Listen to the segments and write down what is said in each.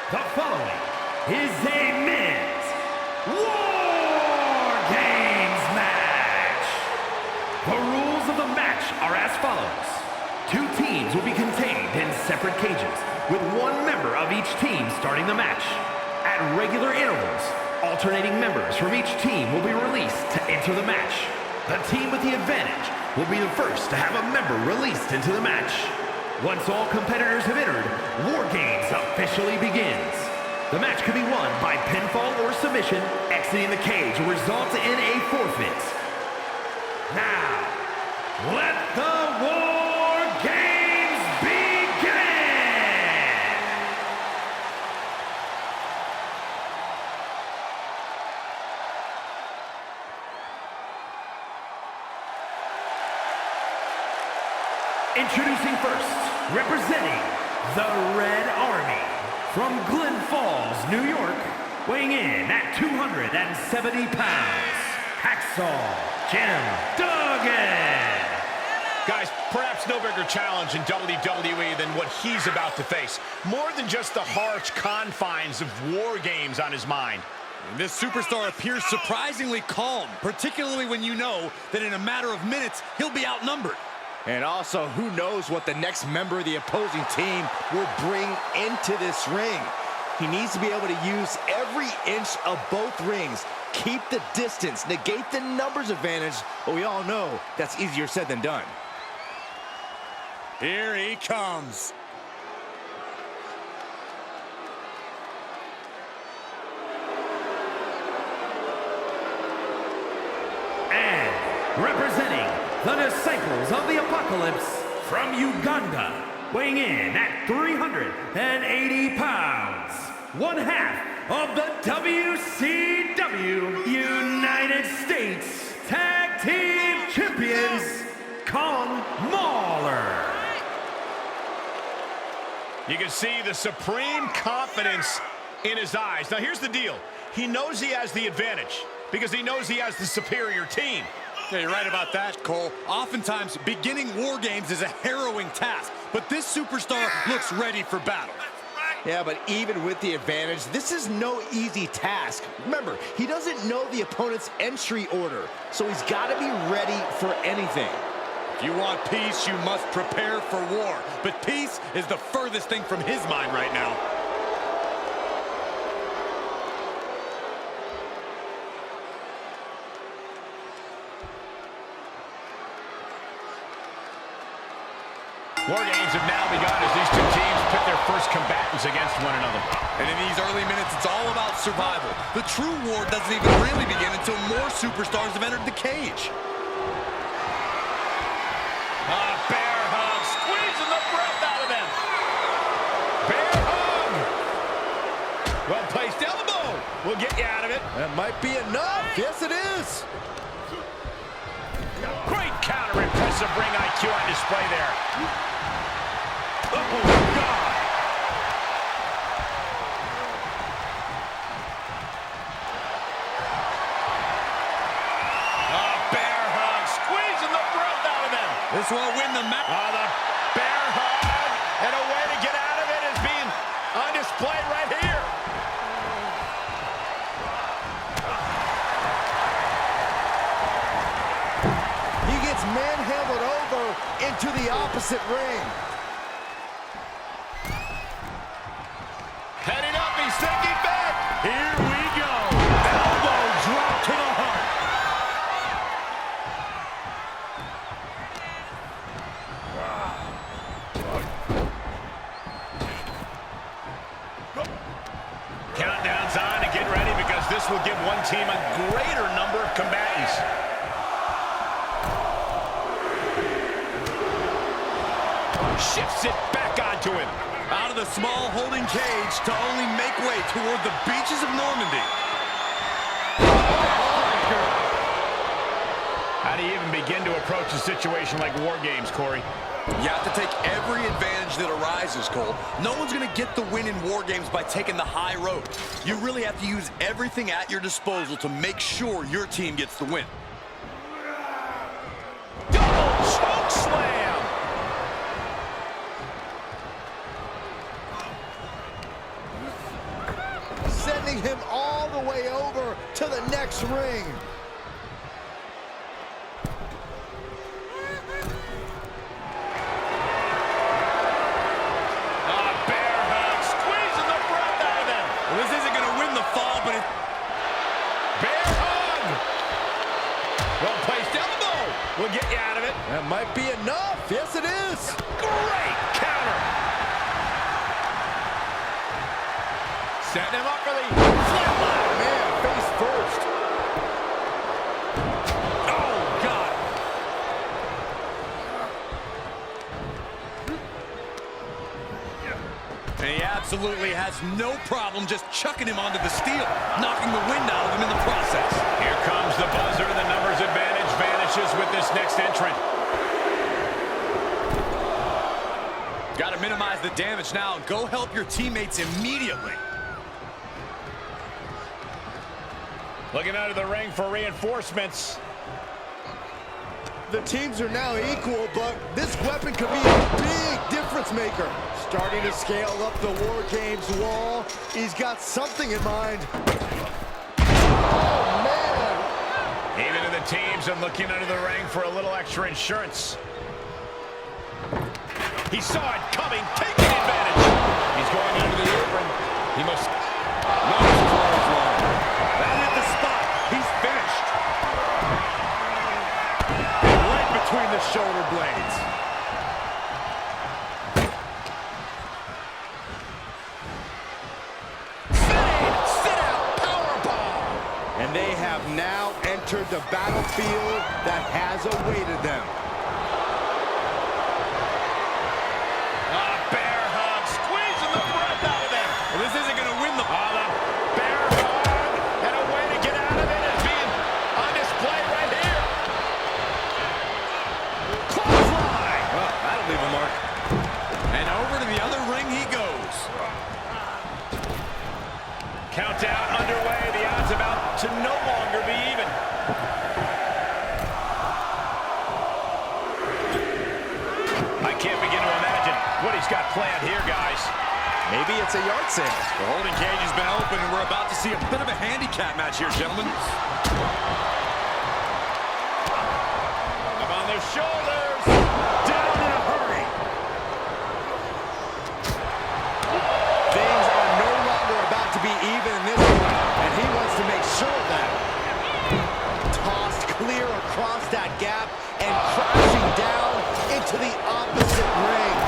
The following is a men's WarGames match. The rules of the match are as follows. Two teams will be contained in separate cages, with one member of each team starting the match. At regular intervals, alternating members from each team will be released to enter the match. The team with the advantage will be the first to have a member released into the match. Once all competitors have entered, WarGames officially begins. The match can be won by pinfall or submission. Exiting the cage will result in a forfeit. Now, let the WarGames begin! Introducing first, representing the Red Army, from Glens Falls, New York, weighing in at 270 pounds, Hacksaw Jim Duggan. Guys, perhaps no bigger challenge in WWE than what he's about to face. More than just the harsh confines of WarGames on his mind. This superstar appears surprisingly calm, particularly when you know that in a matter of minutes, he'll be outnumbered. And also, who knows what the next member of the opposing team will bring into this ring. He needs to be able to use every inch of both rings, keep the distance, negate the numbers advantage, but we all know that's easier said than done. Here he comes. And representing the Disciples of the Apocalypse, from Uganda, weighing in at 380 pounds, one half of the WCW United States Tag Team Champions, Kamala. You can see the supreme confidence in his eyes. Now, here's the deal. He knows he has the advantage because he knows he has the superior team. Yeah, you're right about that, Cole. Oftentimes, beginning WarGames is a harrowing task, but this superstar looks ready for battle. Yeah, but even with the advantage, this is no easy task. Remember, he doesn't know the opponent's entry order, so he's got to be ready for anything. If you want peace, you must prepare for war. But peace is the furthest thing from his mind right now. WarGames have now begun as these two teams pit their first combatants against one another. And in these early minutes, it's all about survival. The true war doesn't even really begin until more superstars have entered the cage. Bear hug, squeezing the breath out of them. Bear hug. Well-placed elbow will get you out of it. That might be enough. Yes, it is. Great counter, impressive ring IQ on display there. Oh, God. Bear hug, squeezing the breath out of them. This will win the match. The bear hug, and a way to get out of it is being on display right here. He gets manhandled over into the opposite ring. Heading up, he's thinking back. Here we go. Elbow drop to the heart. Countdown's on to get ready because this will give one team a greater number of combatants. Shifts it back onto him. Out of the small holding cage to only make way toward the beaches of Normandy. How do you even begin to approach a situation like WarGames, Corey? You have to take every advantage that arises, Cole. No one's going to get the win in WarGames by taking the high road. You really have to use everything at your disposal to make sure your team gets the win. Double choke slam! him all the way over to the next ring. Bear hug, squeezing the breath out of him. Well, this isn't going to win the fall, but Bear hug. Well placed elbow will get you out of it. That might be enough. Yes, it is. Great counter. Setting him up for the flatline. Man, face first. Oh, God. And he absolutely has no problem just chucking him onto the steel, knocking the wind out of him in the process. Here comes the buzzer. The numbers advantage vanishes with this next entrant. Got to minimize the damage now and go help your teammates immediately. Looking out of the ring for reinforcements. The teams are now equal, but this weapon could be a big difference maker. Starting to scale up the WarGames wall. He's got something in mind. Oh, man! Even to the teams and looking under the ring for a little extra insurance. He saw it coming, taking advantage. He's going under the apron. He must... Nice clothesline. That hit the spot. He's finished. Right between the shoulder blades. And they have now entered the battlefield that has awaited them. Bear hug, squeezing the breath out of them. Well, this isn't going to win the... The bear hug, and a way to get out of it is being on display right here. Clothesline. Well, that'll leave a mark. And over to the other ring he goes. Countdown underway. The odds about to no longer be even. I can't begin to imagine what he's got planned here, guys. Maybe it's a yard sale. The holding cage has been open, and we're about to see a bit of a handicap match here, gentlemen. Up on their shoulders. Down in a hurry. Things are no longer about to be even in this one, and he wants to make sure of that. Tossed clear across that gap and crashing down into the opposite ring.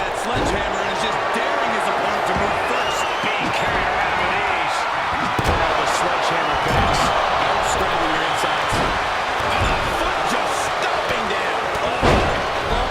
That sledgehammer is just daring his opponent to move first. Being carried around with ease. The sledgehammer pass. Scrambling your insides. Foot just stomping down. Oh,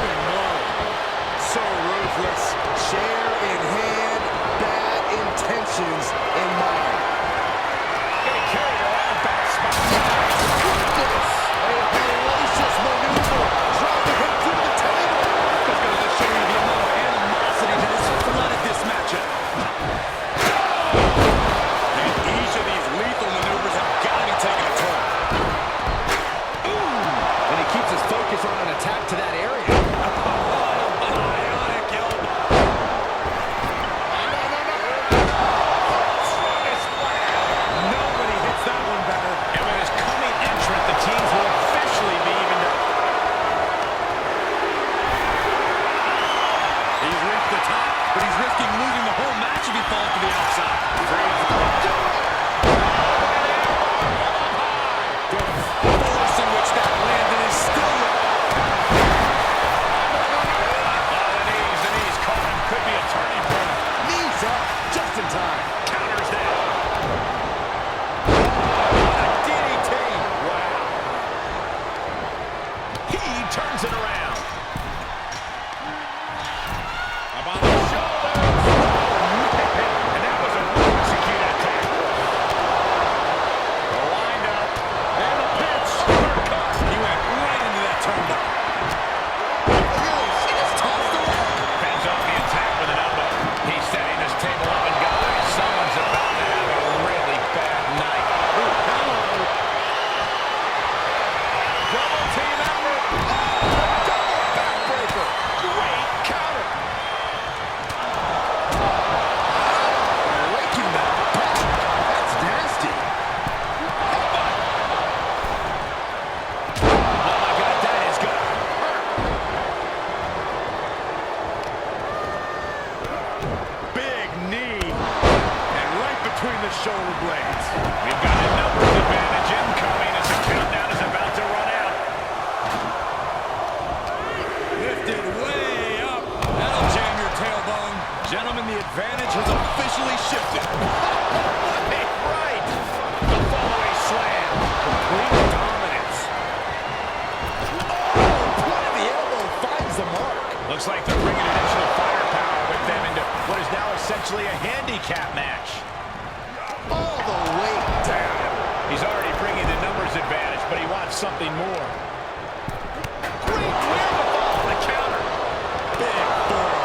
handicap match. All the way down. He's already bringing the numbers advantage, but he wants something more. Great wherewithal on the counter. Big four.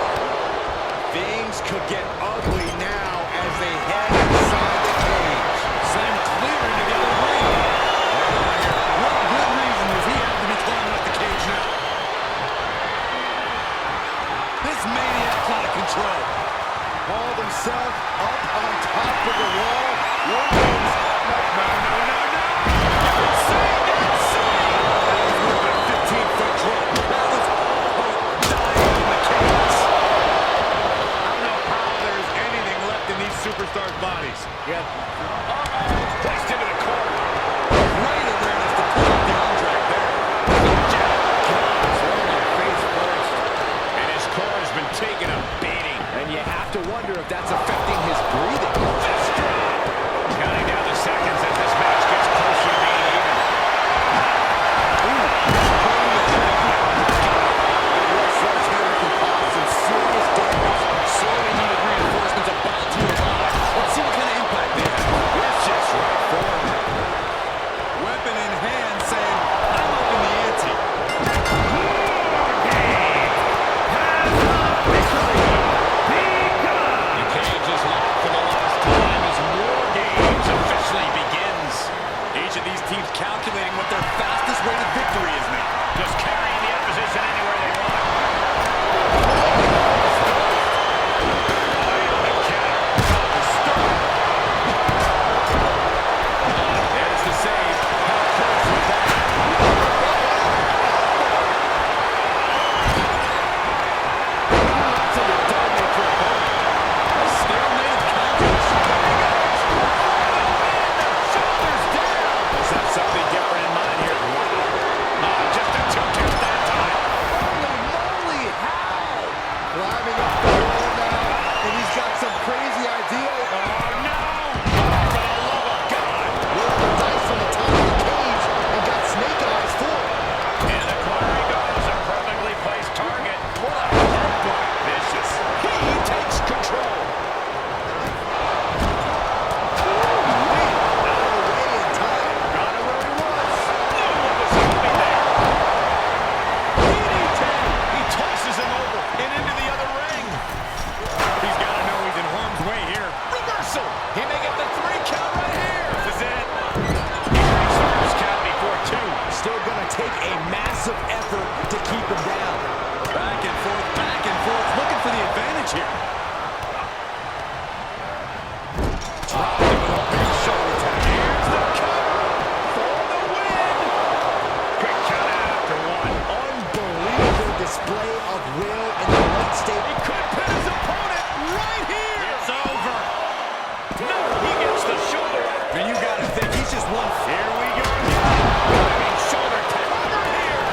Things could get ugly now as they head inside the cage. Send clear into the other ring. What good reason does he have to be climbing up the cage now? This maniac's out of control. Hauled himself up on top of the wall. WarGames. Insane! That was more than a 15-foot drop. That was almost dying in the cage. I don't know how there's anything left in these superstars' bodies. Yeah. Placed into the corner. Great awareness to pull out the arm drag there. Face first. And his core has been taking a beating. And you have to wonder if that's affecting his breathing. Fist drop. Counting down the seconds as this match gets closer to being even. Sorely needed reinforcements about to arrive. Let's see what kind of impact they have. That's just right forward. Weapon in hand saying, I'm up in the ante. The cage is locked for the last time as WarGames officially begins. Each of these teams calculating what their fastest way to victory is now. Just carrying the opposition anywhere they want. Eye on the counter. There's the save. How close was that? Lots of redundant for a moment. A stalemate counters. Shoulders down. Let's have something different in mind here. Wow. Oh, just a 2-2 that time. Holy moly, how? Climbing up the wall now, and he's got some crazy idea. Oh, no. Oh, for the love of God. Rolled the dice on the top of the cage and got snake eyes for it. And the corner he goes. A perfectly placed target. What a headbutt. Vicious. He takes control. Out of the way in time. Got him where he was. Knew what was coming there. DDT. He tosses him over and into the other ring. He's got to know he's in harm's way here. Reversal. He may get the 3 count right here. This is it. He breaks the first count before 2. Still going to take a massive effort to keep him down. Back and forth, looking for the advantage here. Dropped him with a big shoulder tap. Here's the cover for the win. Quick count out after 1. Unbelievable display of will in the late state. He could pin his opponent right here. It's over. No, he gets the shoulder. And you got to think he's just one. Here we go. Diving shoulder tap. Over here.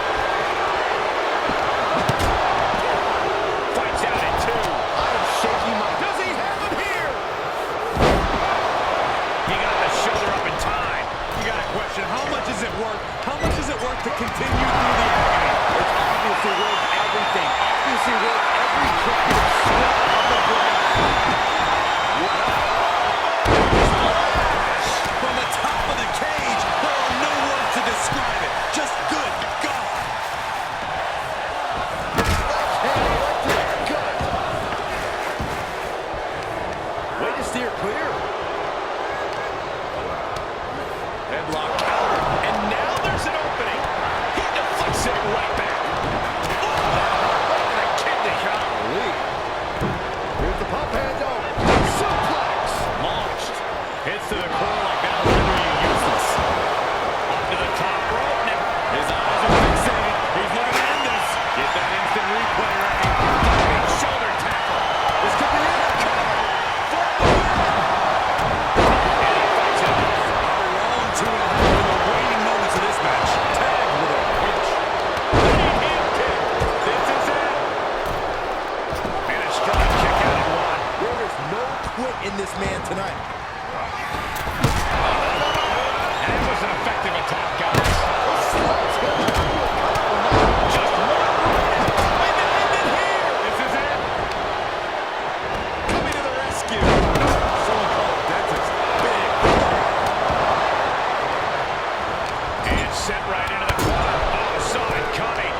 sent right into the corner. Oh, saw it coming.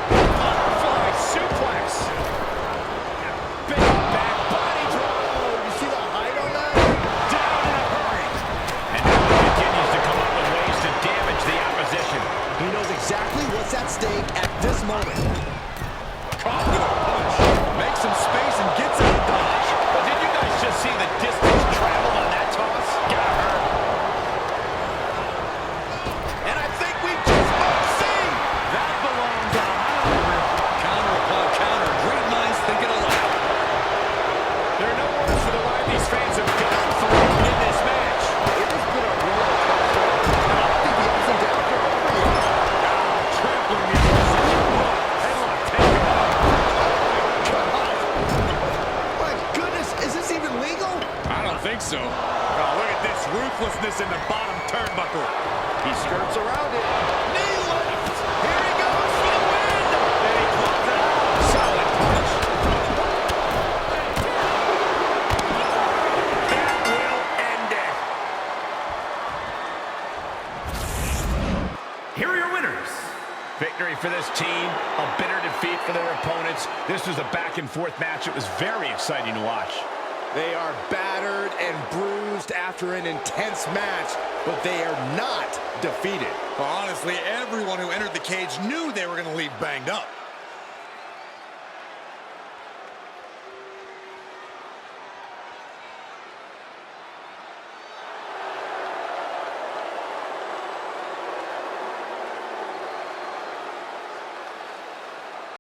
Butterfly suplex. Big back body throw. You see the height on that? Down in a hurry. And now he continues to come up with ways to damage the opposition. He knows exactly what's at stake at this moment. Caught with a punch. Makes some space and gets out of dodge. But did you guys just see the distance traveled on that toss? Got hurt. And I think we just might see. That belonged down. Counter upon counter. Great minds thinking alike. There are no words for the ride these fans have gone through in this match. It has been a roller coaster. And I think the ups and downs are over yet. Trampling the opposition. Headlock taken. God. My goodness, is this even legal? I don't think so. Oh, look at this ruthlessness in the bottom turnbuckle. He skirts around it. Knee lift. Here he goes for the win. Then he closes it out. Solid punch. That will end it. Here are your winners. Victory for this team. A bitter defeat for their opponents. This was a back-and-forth match. It was very exciting to watch. They are battered and bruised after an intense match, but they are not defeated. Well, honestly, everyone who entered the cage knew they were going to leave banged up.